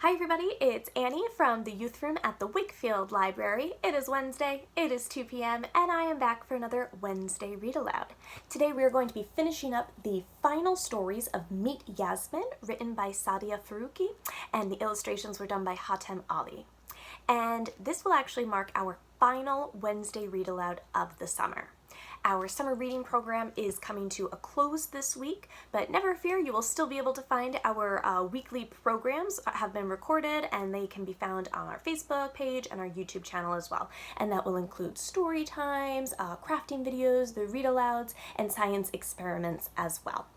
Hi everybody, it's Annie from the youth room at the Wakefield Library. It is Wednesday, it is 2 p.m., and I am back for another Wednesday Read Aloud. Today we are going to be finishing up the final stories of Meet Yasmin, written by Sadia Faruqi, and the illustrations were done by Hatem Ali. And this will actually mark our final Wednesday Read Aloud of the summer. Our summer reading program is coming to a close this week, but never fear, you will still be able to find our weekly programs have been recorded, and they can be found on our Facebook page and our YouTube channel as well. And that will include story times, crafting videos, the read alouds, and science experiments as well.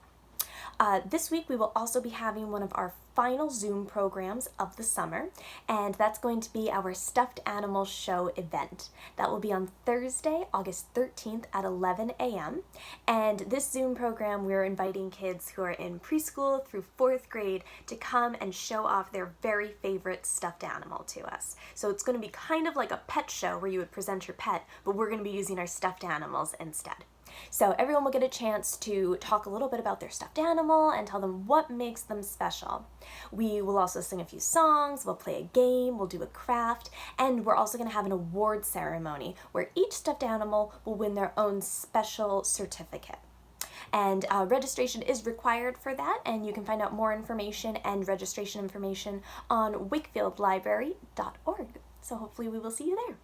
This week we will also be having one of our final Zoom programs of the summer, and that's going to be our Stuffed Animal Show event. That will be on Thursday, August 13th at 11 a.m. And this Zoom program, we're inviting kids who are in preschool through 4th grade to come and show off their very favorite stuffed animal to us. So it's going to be kind of like a pet show where you would present your pet, but we're going to be using our stuffed animals instead. So everyone will get a chance to talk a little bit about their stuffed animal and tell them what makes them special. We will also sing a few songs, we'll play a game, we'll do a craft, and we're also going to have an award ceremony where each stuffed animal will win their own special certificate. And registration is required for that, and you can find out more information and registration information on wakefieldlibrary.org. So hopefully we will see you there.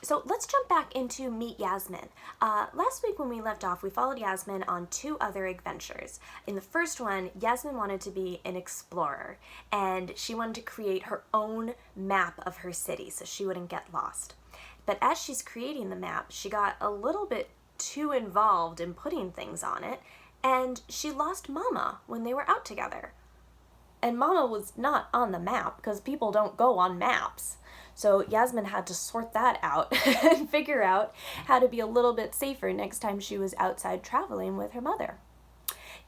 So let's jump back into Meet Yasmin. Last week when we left off, we followed Yasmin on 2 other adventures. In the first one, Yasmin wanted to be an explorer, and she wanted to create her own map of her city so she wouldn't get lost. But as she's creating the map, she got a little bit too involved in putting things on it, and she lost Mama when they were out together. And Mama was not on the map because people don't go on maps. So Yasmin had to sort that out and figure out how to be a little bit safer next time she was outside traveling with her mother.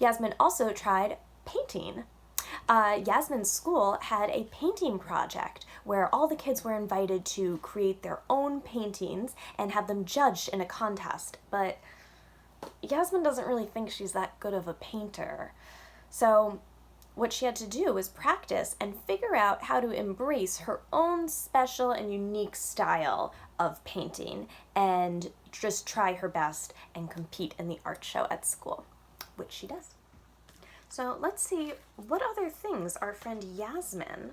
Yasmin also tried painting. Yasmin's school had a painting project where all the kids were invited to create their own paintings and have them judged in a contest. But Yasmin doesn't really think she's that good of a painter. So what she had to do was practice and figure out how to embrace her own special and unique style of painting and just try her best and compete in the art show at school, which she does. So let's see what other things our friend Yasmin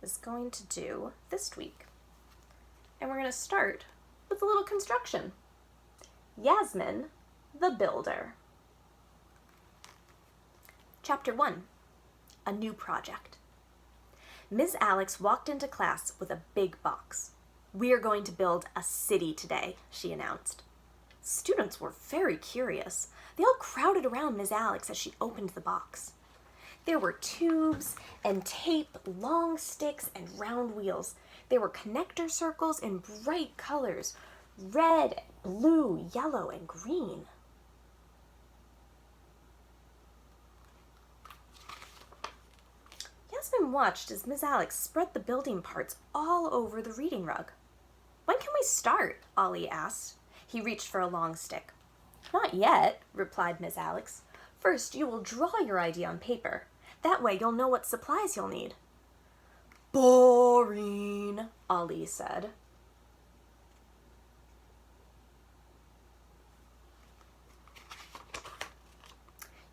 is going to do this week. And we're going to start with a little construction. Yasmin, the Builder. Chapter 1. A new project. Ms. Alex walked into class with a big box. "We are going to build a city today," she announced. Students were very curious. They all crowded around Ms. Alex as she opened the box. There were tubes and tape, long sticks, and round wheels. There were connector circles in bright colors: red, blue, yellow, and green. Yasmin watched as Ms. Alex spread the building parts all over the reading rug. "When can we start?" Ollie asked. He reached for a long stick. "Not yet," replied Ms. Alex. "First, you will draw your idea on paper. That way you'll know what supplies you'll need." "Boring," Ollie said.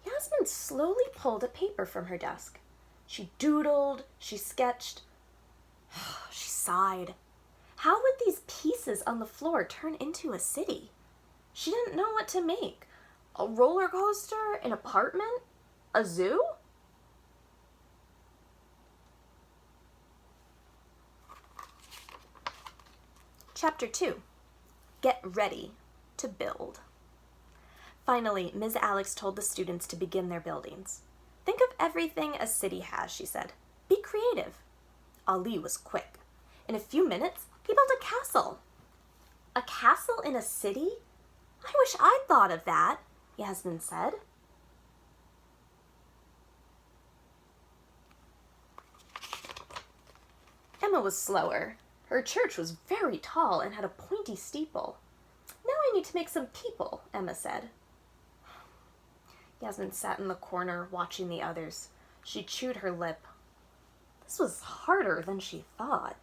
Yasmin slowly pulled a paper from her desk. She doodled, she sketched, she sighed. How would these pieces on the floor turn into a city? She didn't know what to make. A roller coaster? An apartment? A zoo? Chapter 2. Get ready to build. Finally, Ms. Alex told the students to begin their buildings. "Think of everything a city has," she said. "Be creative." Ali was quick. In a few minutes, he built a castle. "A castle in a city? I wish I'd thought of that," Yasmin said. Emma was slower. Her church was very tall and had a pointy steeple. "Now I need to make some people," Emma said. Yasmin sat in the corner watching the others. She chewed her lip. This was harder than she thought.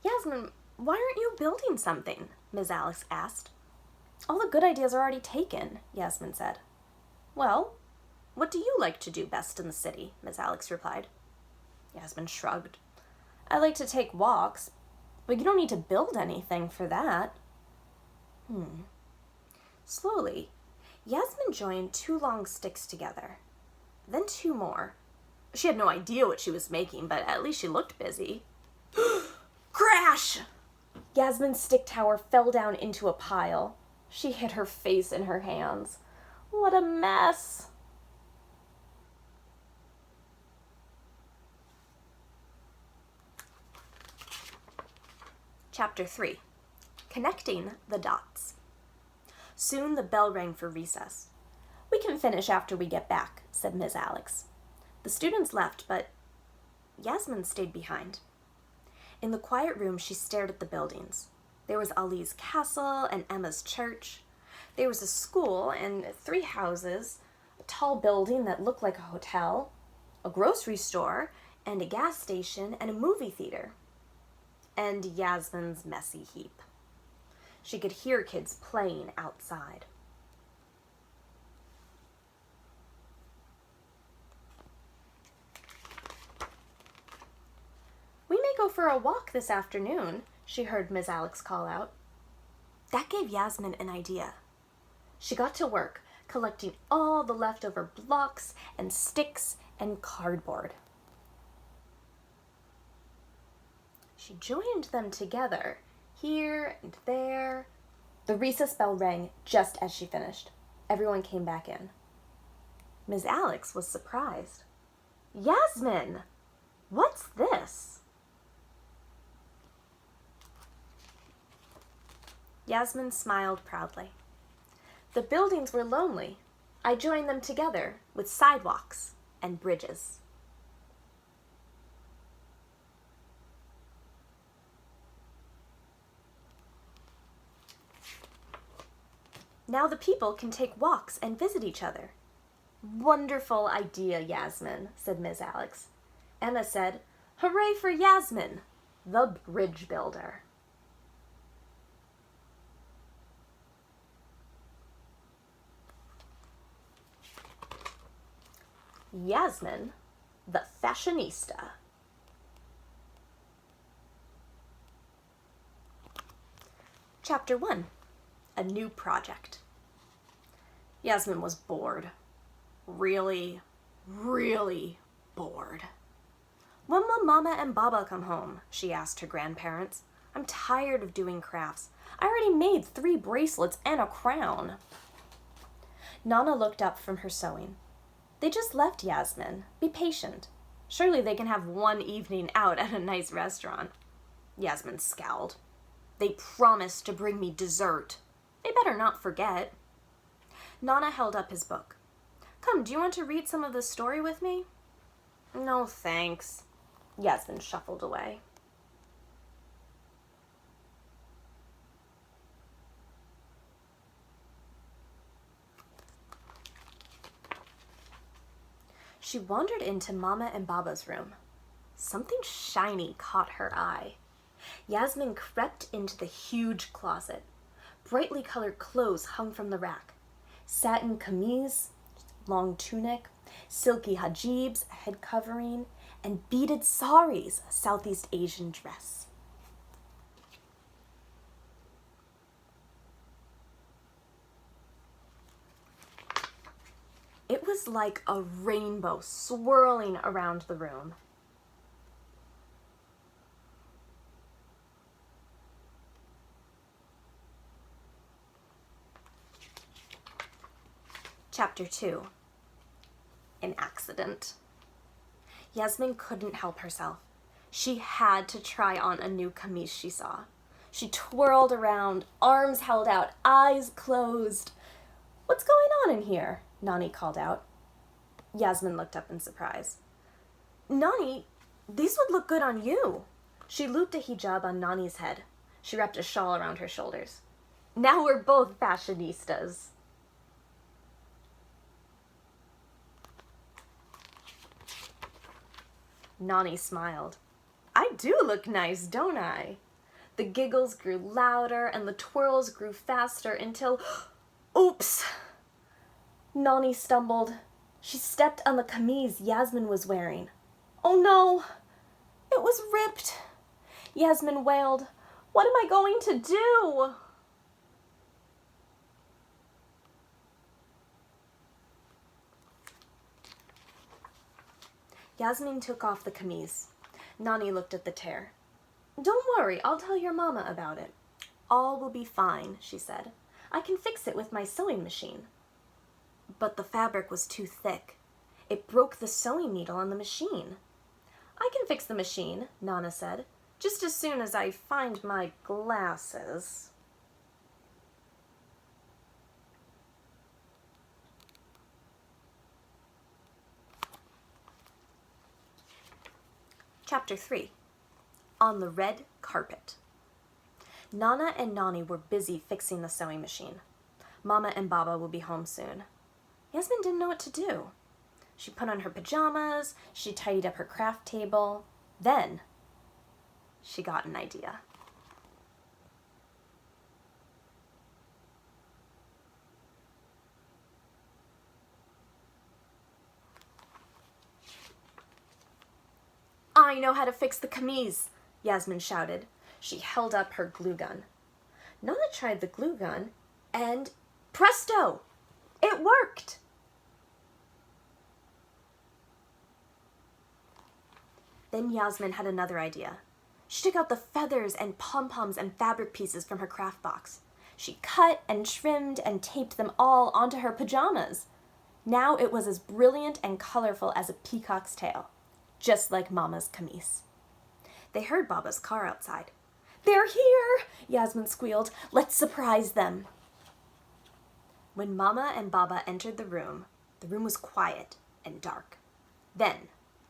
Yasmin, why aren't you building something? Ms. Alex asked. All the good ideas are already taken, Yasmin said. Well, what do you like to do best in the city? Ms. Alex replied. Yasmin shrugged. I like to take walks, but you don't need to build anything for that. Slowly, Yasmin joined 2 long sticks together, then 2 more. She had no idea what she was making, but at least she looked busy. Crash! Yasmin's stick tower fell down into a pile. She hid her face in her hands. What a mess! Chapter 3. Connecting the Dots. Soon the bell rang for recess. We can finish after we get back, said Ms. Alex. The students left, but Yasmin stayed behind. In the quiet room, she stared at the buildings. There was Ali's castle and Emma's church. There was a school and 3 houses, a tall building that looked like a hotel, a grocery store, and a gas station and a movie theater. And Yasmin's messy heap. She could hear kids playing outside. We may go for a walk this afternoon, she heard Ms. Alex call out. That gave Yasmin an idea. She got to work, collecting all the leftover blocks and sticks and cardboard. She joined them together, here and there. The recess bell rang just as she finished. Everyone came back in. Ms. Alex was surprised. Yasmin, what's this? Yasmin smiled proudly. The buildings were lonely. I joined them together with sidewalks and bridges. Now the people can take walks and visit each other. Wonderful idea, Yasmin, said Ms. Alex. Emma said, Hooray for Yasmin, the bridge builder. Yasmin, the fashionista. Chapter 1. A new project. Yasmin was bored. Really, really bored. When will Mama and Baba come home? She asked her grandparents. I'm tired of doing crafts. I already made 3 bracelets and a crown. Nana looked up from her sewing. They just left, Yasmin. Be patient. Surely they can have one evening out at a nice restaurant. Yasmin scowled. They promised to bring me dessert. They better not forget. Nana held up his book. Come, do you want to read some of the story with me? No, thanks. Yasmin shuffled away. She wandered into Mama and Baba's room. Something shiny caught her eye. Yasmin crept into the huge closet. Brightly colored clothes hung from the rack. Satin kameez, long tunic, silky hijabs, a head covering, and beaded saris, a Southeast Asian dress. It was like a rainbow swirling around the room. Chapter 2. An accident. Yasmin couldn't help herself. She had to try on a new kameez she saw. She twirled around, arms held out, eyes closed. What's going on in here? Nani called out. Yasmin looked up in surprise. Nani, these would look good on you. She looped a hijab on Nani's head. She wrapped a shawl around her shoulders. Now we're both fashionistas. Nani smiled. I do look nice, don't I? The giggles grew louder and the twirls grew faster until, oops! Nani stumbled. She stepped on the camise Yasmin was wearing. Oh no! It was ripped! Yasmin wailed. What am I going to do? Yasmin took off the camise. Nani looked at the tear. Don't worry, I'll tell your mama about it. All will be fine, she said. I can fix it with my sewing machine. But the fabric was too thick. It broke the sewing needle on the machine. I can fix the machine, Nana said, just as soon as I find my glasses. Chapter 3. On the Red Carpet. Nana and Nani were busy fixing the sewing machine. Mama and Baba will be home soon. Yasmin didn't know what to do. She put on her pajamas, she tidied up her craft table. Then, she got an idea. I know how to fix the camise, Yasmin shouted. She held up her glue gun. Nana tried the glue gun, and presto! It worked! Then Yasmin had another idea. She took out the feathers and pom-poms and fabric pieces from her craft box. She cut and trimmed and taped them all onto her pajamas. Now it was as brilliant and colorful as a peacock's tail, just like Mama's camise. They heard Baba's car outside. They're here, Yasmin squealed. Let's surprise them. When Mama and Baba entered the room was quiet and dark. Then,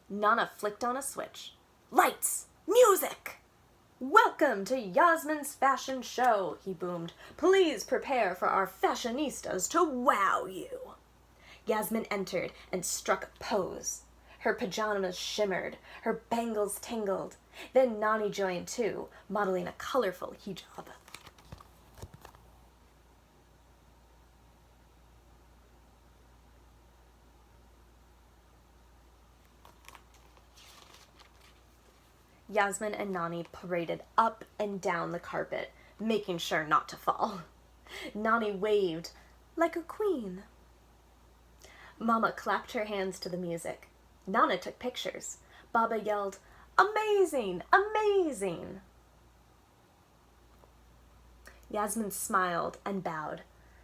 Nana flicked on a switch. Lights! Music! Welcome to Yasmin's fashion show, he boomed. Please prepare for our fashionistas to wow you. Yasmin entered and struck a pose. Her pajamas shimmered, her bangles tingled. Then Nani joined too, modeling a colorful hijab. Yasmin and Nani paraded up and down the carpet, making sure not to fall. Nani waved like a queen. Mama clapped her hands to the music. Nana took pictures. Baba yelled, "Amazing! Amazing!" Yasmin smiled and bowed.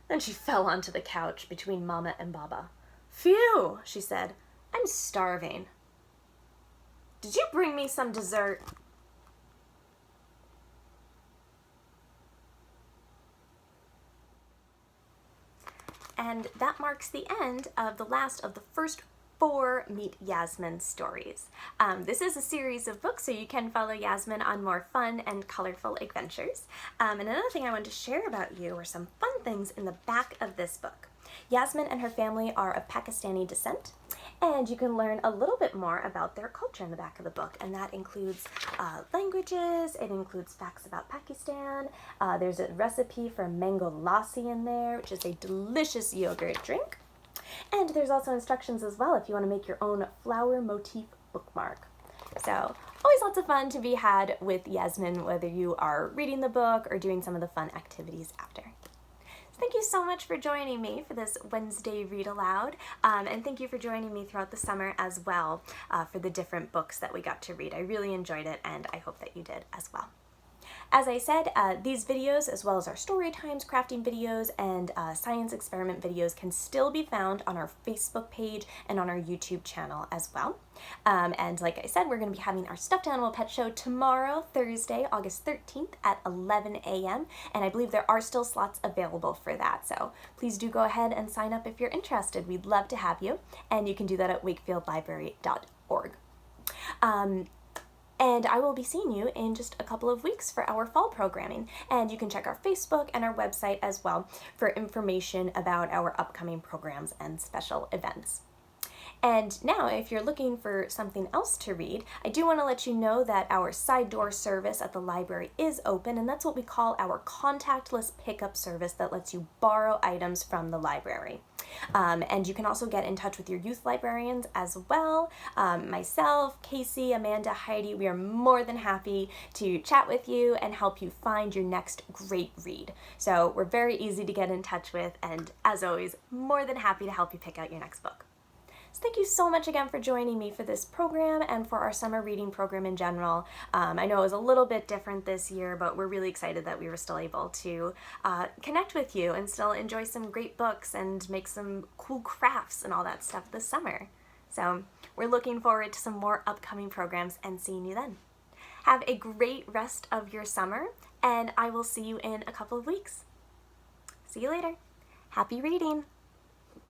Then she fell onto the couch between Mama and Baba. Phew, she said. I'm starving. Did you bring me some dessert? And that marks the end of the last of the first 4 Meet Yasmin stories. This is a series of books, so you can follow Yasmin on more fun and colorful adventures. And another thing I wanted to share about you are some fun things in the back of this book. Yasmin and her family are of Pakistani descent, and you can learn a little bit more about their culture in the back of the book, and that includes languages, it includes facts about Pakistan, there's a recipe for mango lassi in there, which is a delicious yogurt drink, and there's also instructions as well if you want to make your own flower motif bookmark. So, always lots of fun to be had with Yasmin, whether you are reading the book or doing some of the fun activities after. Thank you so much for joining me for this Wednesday Read Aloud, and thank you for joining me throughout the summer as well for the different books that we got to read. I really enjoyed it, and I hope that you did as well. As I said, these videos, as well as our story times, crafting videos, and science experiment videos can still be found on our Facebook page and on our YouTube channel as well. And like I said, we're going to be having our Stuffed Animal Pet Show tomorrow, Thursday, August 13th at 11 a.m. And I believe there are still slots available for that. So please do go ahead and sign up if you're interested. We'd love to have you. And you can do that at wakefieldlibrary.org. And I will be seeing you in just a couple of weeks for our fall programming. And you can check our Facebook and our website as well for information about our upcoming programs and special events. And now, if you're looking for something else to read, I do want to let you know that our side door service at the library is open, and that's what we call our contactless pickup service that lets you borrow items from the library. And you can also get in touch with your youth librarians as well. Myself, Casey, Amanda, Heidi, we are more than happy to chat with you and help you find your next great read. So we're very easy to get in touch with, and as always, more than happy to help you pick out your next book. So thank you so much again for joining me for this program and for our summer reading program in general. I know it was a little bit different this year, but we're really excited that we were still able to connect with you and still enjoy some great books and make some cool crafts and all that stuff this summer. So we're looking forward to some more upcoming programs and seeing you then. Have a great rest of your summer, and I will see you in a couple of weeks. See you later. Happy reading!